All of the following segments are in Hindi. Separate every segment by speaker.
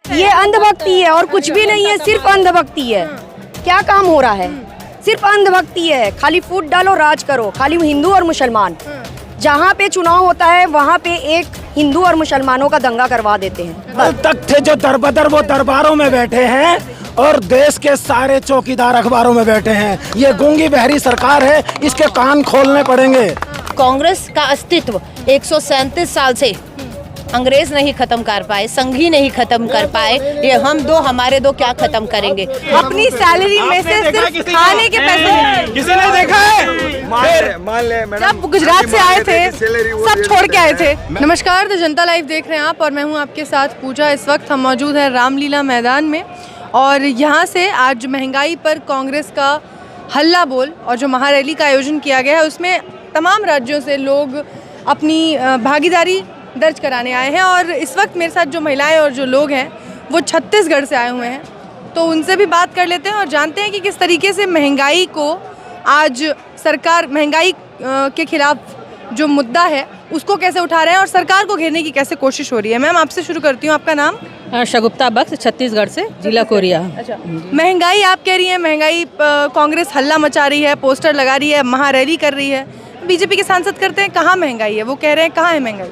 Speaker 1: ये अंधभक्ति है और कुछ भी नहीं है, सिर्फ अंधभक्ति है। क्या काम हो रहा है? सिर्फ अंधभक्ति है। खाली फूट डालो, राज करो, खाली हिंदू और मुसलमान। जहाँ पे चुनाव होता है वहाँ पे एक हिंदू और मुसलमानों का दंगा करवा देते हैं।
Speaker 2: कल तक थे जो दरबदर वो दरबारों में बैठे हैं और देश के सारे चौकीदार अखबारों में बैठे हैं। ये गूंगी बहरी सरकार है, इसके कान खोलने पड़ेंगे।
Speaker 3: कांग्रेस का अस्तित्व 137 साल से अंग्रेज नहीं खत्म कर पाए, संघी नहीं खत्म कर पाए, ये हम दो हमारे दो क्या खत्म करेंगे?
Speaker 1: अपनी सैलरी में से सिर्फ खाने के पैसे।
Speaker 2: किसी ने देखा है?
Speaker 4: मान ले
Speaker 1: जब गुजरात से आए थे सब छोड़ के आए थे। नमस्कार, तो जनता लाइव देख रहे हैं आप और मैं हूं आपके साथ पूजा। इस वक्त हम मौजूद हैं रामलीला मैदान में और यहाँ से आज महंगाई पर कांग्रेस का हल्ला बोल और जो महारैली का आयोजन किया गया है उसमें तमाम राज्यों से लोग अपनी भागीदारी दर्ज कराने आए हैं। और इस वक्त मेरे साथ जो महिलाएं और जो लोग हैं वो छत्तीसगढ़ से आए हुए हैं, तो उनसे भी बात कर लेते हैं और जानते हैं कि किस तरीके से महंगाई को आज सरकार महंगाई के खिलाफ जो मुद्दा है उसको कैसे उठा रहे हैं और सरकार को घेरने की कैसे कोशिश हो रही है। मैम, आपसे शुरू करती हूँ, आपका नाम?
Speaker 5: शगुप्ता बख्श, छत्तीसगढ़ से, जिला कोरिया।
Speaker 1: अच्छा, महंगाई आप कह रही हैं, महंगाई कांग्रेस हल्ला मचा रही है, पोस्टर लगा रही है, महारैली कर रही है। बीजेपी के सांसद करते हैं कहाँ महंगाई है, वो कह रहे हैं कहाँ है महंगाई?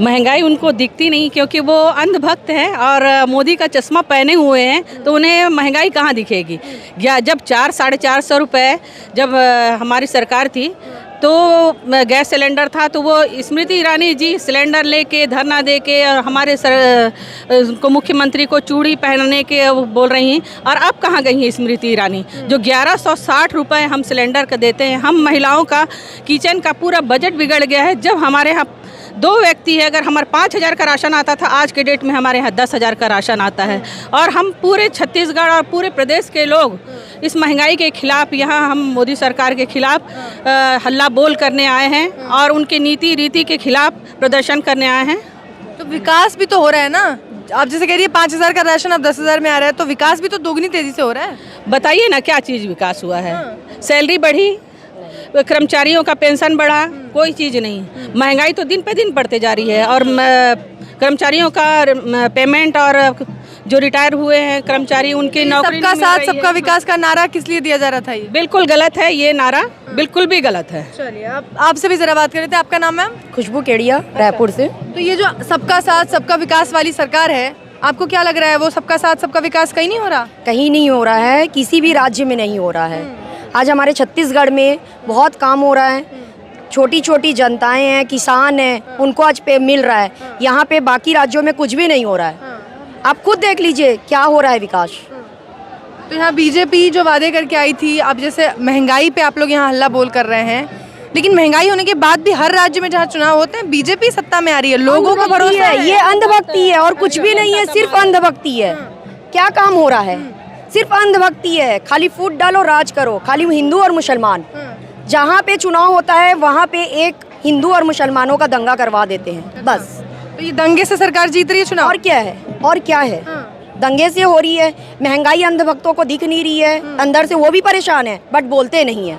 Speaker 5: महंगाई उनको दिखती नहीं क्योंकि वो अंधभक्त हैं और मोदी का चश्मा पहने हुए हैं, तो उन्हें महंगाई कहाँ दिखेगी। जब 400-450 रुपये जब हमारी सरकार थी तो गैस सिलेंडर था, तो वो स्मृति ईरानी जी सिलेंडर लेके धरना दे के और हमारे को मुख्यमंत्री को चूड़ी पहनने के वो बोल रही हैं। और अब कहाँ गई हैं स्मृति ईरानी जो 1160 रुपये हम सिलेंडर का देते हैं। हम महिलाओं का किचन का पूरा बजट बिगड़ गया है। जब हमारे यहाँ 2 व्यक्ति है, अगर हमारे 5,000 का राशन आता था, आज के डेट में हमारे यहाँ 10,000 का राशन आता है। और हम पूरे छत्तीसगढ़ और पूरे प्रदेश के लोग इस महंगाई के खिलाफ यहाँ हम मोदी सरकार के खिलाफ हल्ला बोल करने आए हैं और उनके नीति रीति के खिलाफ प्रदर्शन करने आए हैं।
Speaker 1: तो विकास भी तो हो रहा है ना, आप जैसे कह रही है 5,000 का राशन अब 10,000 में आ रहा है, तो विकास भी तो दोगुनी तेजी से हो रहा है।
Speaker 5: बताइए ना क्या चीज़ विकास हुआ है? सैलरी बढ़ी, कर्मचारियों का पेंशन बढ़ा, कोई चीज़ नहीं। महंगाई तो दिन पे दिन बढ़ते जा रही है और कर्मचारियों का पेमेंट और जो रिटायर हुए हैं कर्मचारी उनकी नौकरी
Speaker 1: सबका साथ सबका विकास का नारा किस लिए दिया जा रहा था? ये
Speaker 5: बिल्कुल गलत है, ये नारा बिल्कुल भी गलत है।
Speaker 1: चलिए, आपसे भी जरा बात कर रहे थे। आपका नाम मैम?
Speaker 6: खुशबू केड़िया, रायपुर से।
Speaker 1: तो ये जो सबका साथ सबका विकास वाली सरकार है, आपको क्या लग रहा है वो सबका साथ सबका विकास कहीं नहीं हो रहा?
Speaker 6: कहीं नहीं हो रहा है, किसी भी राज्य में नहीं हो रहा है। आज हमारे छत्तीसगढ़ में बहुत काम हो रहा है। छोटी छोटी जनताएं हैं, किसान हैं, उनको आज पे मिल रहा है। यहाँ पे बाकी राज्यों में कुछ भी नहीं हो रहा है। आप खुद देख लीजिए क्या हो रहा है विकास।
Speaker 1: तो यहाँ बीजेपी जो वादे करके आई थी, अब जैसे महंगाई पे आप लोग यहाँ हल्ला बोल कर रहे हैं, लेकिन महंगाई होने के बाद भी हर राज्य में जहाँ चुनाव होते हैं बीजेपी सत्ता में आ रही है, लोगों को भरोसा है।
Speaker 6: ये अंधभक्ति है और कुछ भी नहीं है, सिर्फ अंधभक्ति है। क्या काम हो रहा है? सिर्फ अंधभक्ति है। खाली फूट डालो, राज करो, खाली हिंदू और मुसलमान। जहाँ पे चुनाव होता है वहाँ पे एक हिंदू और मुसलमानों का दंगा करवा देते हैं, बस।
Speaker 1: तो ये दंगे से सरकार जीत रही है चुनाव?
Speaker 6: और क्या है, और क्या है? दंगे से हो रही है। महंगाई अंधभक्तों को दिख नहीं रही है, अंदर से वो भी परेशान है बट बोलते नहीं है।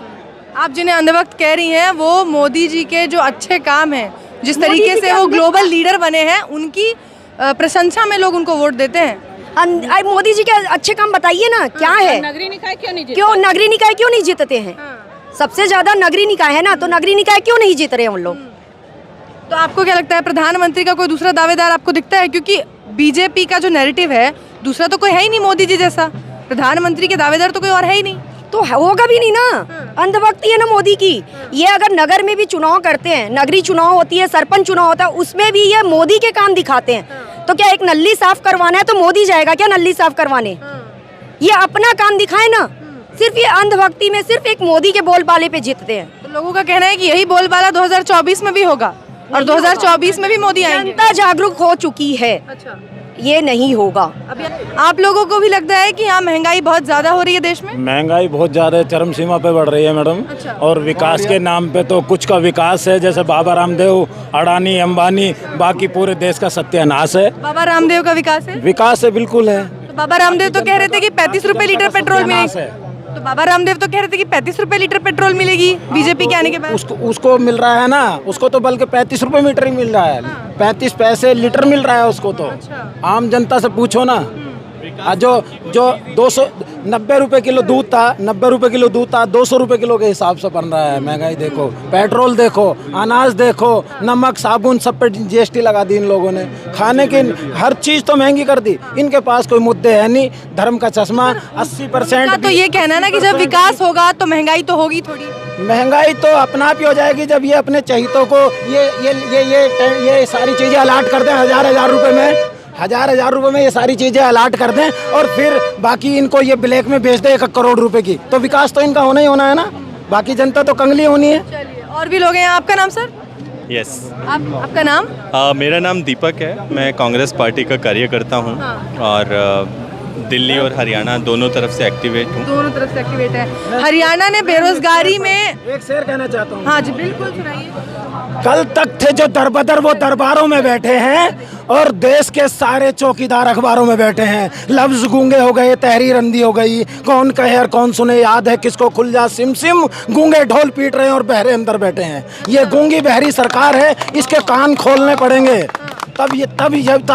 Speaker 1: आप जिन्हें अंधभक्त कह रही हैं वो मोदी जी के जो अच्छे काम हैं, जिस तरीके से वो ग्लोबल लीडर बने हैं, उनकी प्रशंसा में लोग उनको वोट देते हैं।
Speaker 6: मोदी जी के अच्छे काम बताइए ना, क्या है?
Speaker 5: नगरीय निकाय क्यों नहीं
Speaker 6: नगरीय निकाय क्यों नहीं जीतते हैं? सबसे ज्यादा नगरीय निकाय है ना, तो नगरीय निकाय क्यों नहीं जीत रहे हैं उन लोग?
Speaker 1: तो आपको क्या लगता है प्रधानमंत्री का कोई दूसरा दावेदार आपको दिखता है? क्योंकि बीजेपी का जो नैरेटिव है दूसरा तो कोई है ही नहीं मोदी जी जैसा। प्रधानमंत्री के दावेदार तो कोई और है ही नहीं,
Speaker 6: तो होगा भी नहीं ना। अंधभक्ति है ना मोदी की। ये अगर नगर में भी चुनाव करते हैं, नगरीय चुनाव होती है, सरपंच चुनाव होता है, उसमें भी ये मोदी के काम दिखाते हैं। तो क्या एक नल्ली साफ करवाना है तो मोदी जाएगा क्या नल्ली साफ करवाने? ये अपना काम दिखाए ना। सिर्फ ये अंधभक्ति में सिर्फ एक मोदी के बोलबाले पे जीतते हैं।
Speaker 1: तो लोगों का कहना है कि यही बोलबाला 2024 में भी होगा और 2024 में भी मोदी आएंगे।
Speaker 6: जनता जागरूक हो चुकी है।
Speaker 1: अच्छा,
Speaker 6: ये नहीं होगा।
Speaker 1: अभी आप लोगों को भी लगता है कि यहाँ महंगाई बहुत ज्यादा हो रही है देश में?
Speaker 2: महंगाई बहुत ज़्यादा चरम सीमा पे बढ़ रही है मैडम।
Speaker 1: अच्छा।
Speaker 2: और विकास के नाम पे तो कुछ का विकास है, जैसे बाबा रामदेव, अडानी, अंबानी, बाकी पूरे देश का सत्यानाश है।
Speaker 1: बाबा रामदेव का विकास है?
Speaker 2: विकास है, बिल्कुल है।
Speaker 1: तो बाबा रामदेव तो कह रहे थे कि 35 रुपए लीटर पेट्रोल में। तो बाबा रामदेव तो कह रहे थे कि 35 रुपए लीटर पेट्रोल मिलेगी बीजेपी के आने के बाद।
Speaker 2: उसको मिल रहा है ना, उसको तो बल्कि 35 रुपए मीटर ही मिल रहा है। 35 पैसे लीटर मिल रहा है उसको तो। आम जनता से पूछो ना। जो 290 रुपए किलो दूध था, 90 रुपए किलो दूध था, 200 रुपए किलो के हिसाब से बन रहा है। महंगाई देखो, पेट्रोल देखो, अनाज देखो, नमक साबुन सब पे जीएसटी लगा दी इन लोगों ने। खाने की हर चीज़ तो महंगी कर दी। इनके पास कोई मुद्दे है नहीं। धर्म का चश्मा 80%।
Speaker 1: तो ये कहना है ना कि जब विकास होगा तो महंगाई तो होगी थोड़ी।
Speaker 2: महंगाई तो अपना आप ही हो जाएगी जब ये अपने चहितों को ये सारी चीज़ें अलाट कर दें। हजार रुपए में, हजार रुपए में ये सारी चीज़ें अलाट कर दें और फिर बाकी इनको ये ब्लैक में बेच दें 1 करोड़ रुपए की। तो विकास तो इनका होना ही होना है ना। बाकी जनता तो कंगली होनी है।
Speaker 1: चलिए, और भी लोग हैं। आपका नाम सर?
Speaker 4: यस।
Speaker 1: आपका नाम?
Speaker 4: मेरा नाम दीपक है। मैं कांग्रेस पार्टी का कार्यकर्ता हूँ और दिल्ली और हरियाणा दोनों तरफ से एक्टिवेट हूँ।
Speaker 1: दोनों तरफ से एक्टिवेट है। हरियाणा ने बेरोजगारी में
Speaker 2: एक शेर कहना चाहता हूँ।
Speaker 1: हाँ जी बिल्कुल सुनाइए।
Speaker 2: कल तक थे जो दरबदर वो दरबारों में बैठे हैं और देश के सारे चौकीदार अखबारों में बैठे हैं। लफ्ज गूंगे हो गए, तहरीर अंधी हो गई। कौन कहे और कौन सुने, याद है किसको खुल जा सिम सिम। गूंगे ढोल पीट रहे हैं और बहरे अंदर बैठे हैं। ये गूंगी बहरी सरकार है, इसके कान खोलने पड़ेंगे तब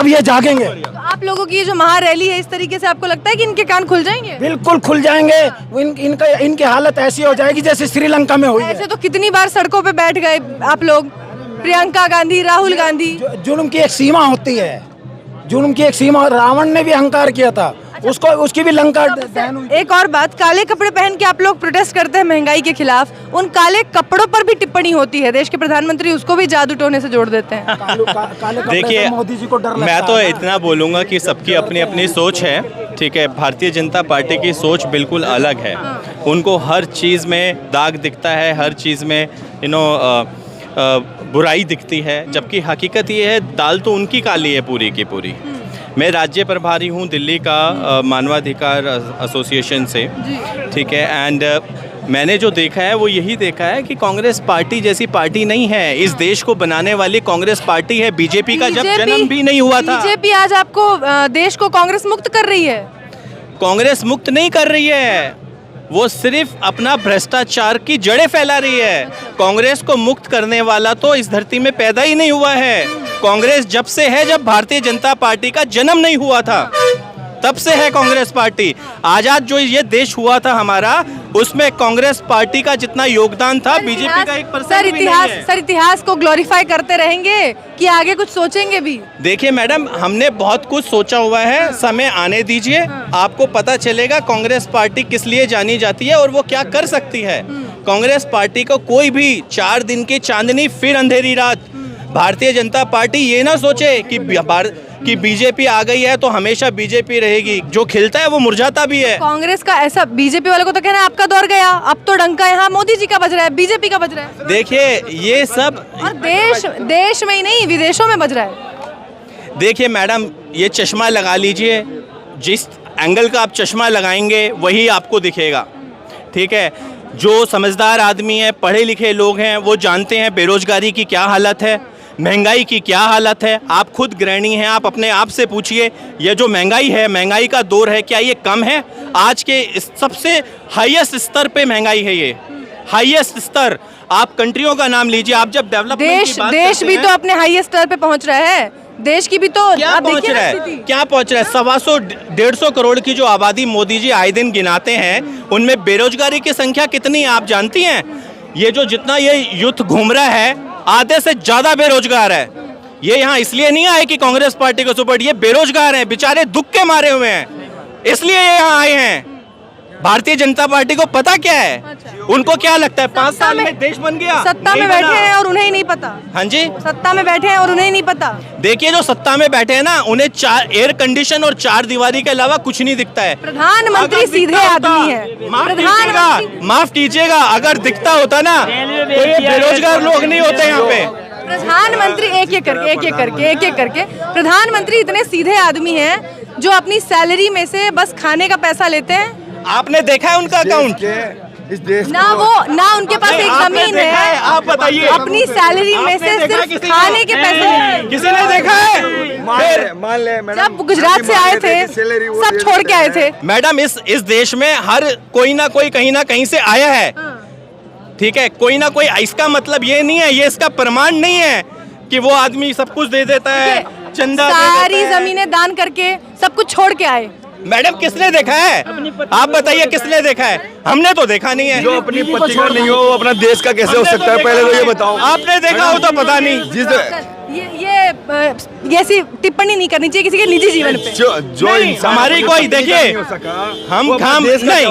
Speaker 2: ये जागेंगे।
Speaker 1: तो आप लोगों की ये जो महारैली है, इस तरीके से आपको लगता है कि इनके कान खुल जाएंगे?
Speaker 2: बिल्कुल खुल जाएंगे। इनकी हालत ऐसी हो जाएगी जैसे श्रीलंका में हुई है।
Speaker 1: ऐसे तो कितनी बार सड़कों पे बैठ गए आप लोग, प्रियंका गांधी, राहुल गांधी।
Speaker 2: जुल्म की एक सीमा होती है। जुल्म की एक सीमा। रावण ने भी अहंकार किया था। उसकी भी लंका दहन हुई।
Speaker 1: एक और बात, काले कपड़े पहन के आप लोग प्रोटेस्ट करते हैं महंगाई के खिलाफ। उन काले कपड़ों पर भी टिप्पणी होती है। देश के प्रधानमंत्री उसको भी जादू टोने से जोड़ देते हैं।
Speaker 4: देखिए,
Speaker 2: मोदी जी को डर लगता
Speaker 4: मैं तो
Speaker 2: है।
Speaker 4: इतना बोलूँगा कि सबकी अपनी अपनी सोच है। ठीक है, भारतीय जनता पार्टी की सोच बिल्कुल अलग है। उनको हर चीज़ में दाग दिखता है, हर चीज़ में बुराई दिखती है, जबकि हकीकत ये है दाल तो उनकी काली है पूरी की पूरी। मैं राज्य प्रभारी हूँ दिल्ली का मानवाधिकार एसोसिएशन से। ठीक है, एंड मैंने जो देखा है वो यही देखा है कि कांग्रेस पार्टी जैसी पार्टी नहीं है। इस देश को बनाने वाली कांग्रेस पार्टी है। बीजेपी का जब जन्म भी नहीं हुआ था।
Speaker 1: बीजेपी आज आपको देश को कांग्रेस मुक्त कर रही है।
Speaker 4: कांग्रेस मुक्त नहीं कर रही है, वो सिर्फ अपना भ्रष्टाचार की जड़ें फैला रही है। कांग्रेस को मुक्त करने वाला तो इस धरती में पैदा ही नहीं हुआ है। कांग्रेस जब से है जब भारतीय जनता पार्टी का जन्म नहीं हुआ था, तब से है कांग्रेस पार्टी। आजाद जो ये देश हुआ था हमारा, उसमें कांग्रेस पार्टी का जितना योगदान था बीजेपी का 1% भी नहीं है।
Speaker 1: सर इतिहास को ग्लोरीफाई करते रहेंगे कि आगे कुछ सोचेंगे भी?
Speaker 4: देखिए मैडम, हमने बहुत कुछ सोचा हुआ है। समय आने दीजिए, आपको पता चलेगा कांग्रेस पार्टी किस लिए जानी जाती है और वो क्या कर सकती है। कांग्रेस पार्टी को कोई भी 4 दिन की चांदनी फिर अंधेरी रात। भारतीय जनता पार्टी ये ना सोचे कि बीजेपी आ गई है तो हमेशा बीजेपी रहेगी। जो खिलता है वो मुरझाता भी है।
Speaker 1: कांग्रेस का ऐसा, बीजेपी वालों को तो कहना है आपका दौर गया, अब तो डंका यहाँ मोदी जी का बज रहा है, बीजेपी का बज रहा है।
Speaker 4: देखिए ये सब,
Speaker 1: और देश में ही नहीं विदेशों में बज रहा है।
Speaker 4: देखिए मैडम, ये चश्मा लगा लीजिए, जिस एंगल का आप चश्मा लगाएंगे वही आपको दिखेगा। ठीक है, जो समझदार आदमी है, पढ़े लिखे लोग हैं, वो जानते हैं बेरोजगारी की क्या हालत है, महंगाई की क्या हालत है। आप खुद गृहिणी हैं, आप अपने आप से पूछिए, ये जो महंगाई है, महंगाई का दौर है, क्या ये कम है? आज के सबसे हाईएस्ट स्तर पे महंगाई है, ये हाईएस्ट स्तर। आप कंट्रियों का नाम लीजिए, आप जब डेवलपमेंट की बात
Speaker 1: देश भी तो अपने हाईएस्ट स्तर पे पहुंच रहा है। देश की भी तो
Speaker 4: क्या पहुंच रहा है, क्या पहुंच रहा है? 125-150 करोड़ की जो आबादी मोदी जी आए दिन गिनाते हैं, उनमें बेरोजगारी की संख्या कितनी है आप जानती हैं? ये जो जितना ये यूथ घूम रहा है, आधे से ज्यादा बेरोजगार है। ये यहाँ इसलिए नहीं आए कि कांग्रेस पार्टी को सपोर्ट, ये बेरोजगार हैं, बेचारे दुख के मारे हुए हैं, इसलिए ये यहाँ आए हैं। भारतीय जनता पार्टी को पता क्या है? उनको क्या लगता है 5 साल में देश बन गया?
Speaker 1: सत्ता में बैठे हैं और उन्हें ही नहीं पता।
Speaker 4: हाँ जी,
Speaker 1: सत्ता में बैठे हैं और उन्हें ही नहीं पता।
Speaker 4: देखिए जो सत्ता में बैठे हैं ना, उन्हें 4 एयर कंडीशन और 4 दीवारी के अलावा कुछ नहीं दिखता है।
Speaker 1: प्रधानमंत्री सीधे आदमी है।
Speaker 4: माफ कीजिएगा, अगर दिखता होता ना तो ये बेरोजगार लोग नहीं होते यहाँ पे।
Speaker 1: प्रधानमंत्री एक एक करके प्रधानमंत्री इतने सीधे आदमी हैं जो अपनी सैलरी में से बस खाने का पैसा लेते हैं।
Speaker 4: आपने देखा है उनका अकाउंट?
Speaker 7: इस देश
Speaker 1: ना उनके पास एक जमीन है।
Speaker 4: आप बताइए,
Speaker 1: अपनी सैलरी में से सिर्फ खाने के पैसे लेते हैं।
Speaker 4: किसी ने देखा है?
Speaker 7: मान ले मैडम,
Speaker 1: जब गुजरात से आए थे सब छोड़ के आए थे।
Speaker 4: मैडम इस देश में हर कोई ना कोई कहीं ना कहीं से आया है, ठीक है, कोई ना कोई। इसका मतलब ये नहीं है, ये इसका प्रमाण नहीं है कि वो आदमी सब कुछ दे देता है, चंदा दे देता
Speaker 1: सारी
Speaker 4: है।
Speaker 1: जमीनें दान करके सब कुछ छोड़ के आए।
Speaker 4: मैडम किसने देखा है? आप बताइए किसने देखा है? हमने तो देखा नहीं है।
Speaker 7: जो अपनी पति का नहीं हो वो अपना देश का कैसे हो सकता है? पहले तो ये बताओ।
Speaker 4: आपने देखा हो तो पता नहीं।
Speaker 1: ये ऐसी टिप्पणी नहीं करनी चाहिए किसी के निजी जीवन पे।
Speaker 7: जो इंसान
Speaker 4: हमारी कोई देखिए हम नहीं,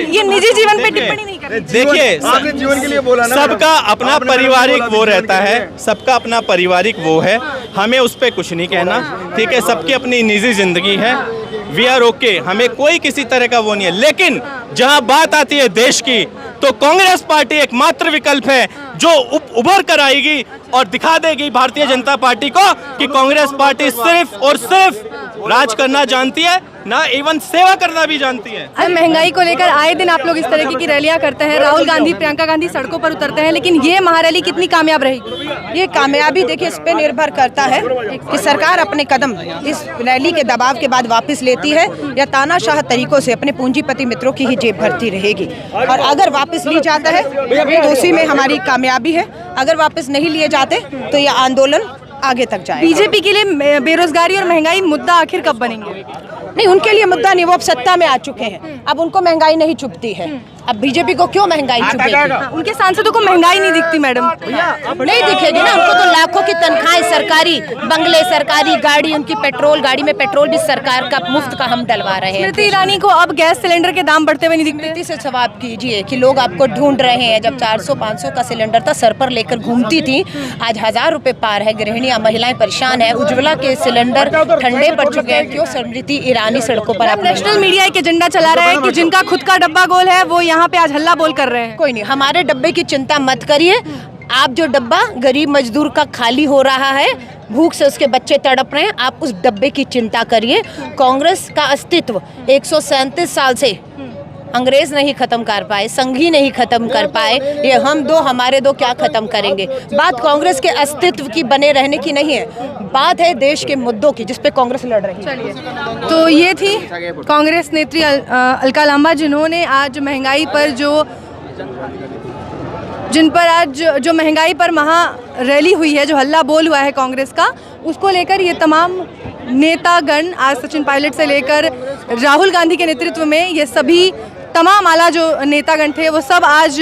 Speaker 1: ये निजी जीवन पे टिप्पणी नहीं करनी चाहिए।
Speaker 4: देखिए
Speaker 7: आपने जीवन के लिए बोला ना,
Speaker 4: सबका अपना पारिवारिक वो रहता है, सबका अपना पारिवारिक वो है, हमें उस पर कुछ नहीं कहना, ठीक है। सबकी अपनी निजी जिंदगी है, वी आर ओके, हमें कोई किसी तरह का वो नहीं है। लेकिन जहां बात आती है देश की, तो कांग्रेस पार्टी एकमात्र विकल्प है जो उभर कर आएगी और दिखा देगी भारतीय जनता पार्टी को कि कांग्रेस पार्टी सिर्फ और सिर्फ राज करना जानती है, ना इवन सेवा करना भी जानती है।
Speaker 1: अब महंगाई को लेकर आए दिन आप लोग इस तरीके की रैलियां करते हैं, राहुल गांधी, प्रियंका गांधी सड़कों पर उतरते हैं, लेकिन ये महारैली कितनी कामयाब रहेगी?
Speaker 3: ये कामयाबी देखिए इस पे निर्भर करता है कि सरकार अपने कदम इस रैली के दबाव के बाद वापस लेती है या तानाशाह तरीकों से अपने पूंजीपति मित्रों की ही जेब भरती रहेगी। और अगर वापस ली जाता है तो उसी में हमारी कामयाबी है, अगर वापस नहीं लिए जाते तो यह आंदोलन आगे तक जाए।
Speaker 1: बीजेपी के लिए बेरोजगारी और महंगाई मुद्दा आखिर कब बनेंगे?
Speaker 3: नहीं, उनके लिए मुद्दा नहीं, वो अब सत्ता में आ चुके हैं, अब उनको महंगाई नहीं चुभती है। अब बीजेपी को क्यों महंगाई चुभेगी?
Speaker 1: उनके सांसदों को महंगाई नहीं दिखती मैडम।
Speaker 3: नहीं दिखेगी ना, उनको तो लाखों की तनख्वाहें, सरकारी बंगले, सरकारी गाड़ी, उनकी पेट्रोल गाड़ी में पेट्रोल भी सरकार का मुफ्त का हम डलवा रहे हैं।
Speaker 1: स्मृति ईरानी को अब गैस सिलेंडर के दाम बढ़ते हुए नहीं दिखते।
Speaker 3: स्मृति से सवाल कीजिए कि लोग आपको ढूंढ रहे हैं। जब 400-500 का सिलेंडर था, सर पर लेकर घूमती थी, आज 1000 रुपए पार है। गृहिणियां, महिलाएं परेशान है। उज्ज्वला के सिलेंडर ठंडे पड़ चुके हैं। क्यों स्मृति ईरानी सड़कों पर आप
Speaker 1: नेशनल मीडिया एक एजेंडा चला रहा है कि जिनका खुद का डब्बा गोल है वो यहाँ पे आज हल्ला बोल कर रहे हैं।
Speaker 3: कोई नहीं, हमारे डब्बे की चिंता मत करिए। आप जो डब्बा गरीब मजदूर का खाली हो रहा है, भूख से उसके बच्चे तड़प रहे हैं, आप उस डब्बे की चिंता करिए। कांग्रेस का अस्तित्व 137 साल से अंग्रेज नहीं खत्म कर पाए, संघी नहीं खत्म कर पाए, ये हम दो हमारे दो क्या खत्म करेंगे। बात कांग्रेस के अस्तित्व की बने रहने की नहीं है, बात है देश के मुद्दों की जिस पे कांग्रेस लड़ रही है।
Speaker 1: चलिए, तो ये थी कांग्रेस नेत्री अलका लांबा, जिन्होंने आज महंगाई पर जो महंगाई पर महा रैली हुई है, जो हल्ला बोल हुआ है कांग्रेस का, उसको लेकर ये तमाम नेतागण, आज सचिन पायलट से लेकर राहुल गांधी के नेतृत्व में ये सभी तमाम आला जो नेतागण थे वो सब आज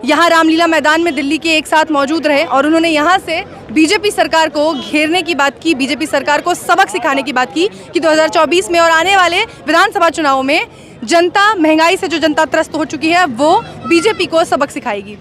Speaker 1: यहाँ रामलीला मैदान में दिल्ली के एक साथ मौजूद रहे और उन्होंने यहाँ से बीजेपी सरकार को घेरने की बात की, बीजेपी सरकार को सबक सिखाने की बात की कि 2024 में और आने वाले विधानसभा चुनाव में जनता, महंगाई से जो जनता त्रस्त हो चुकी है, वो बीजेपी को सबक सिखाएगी।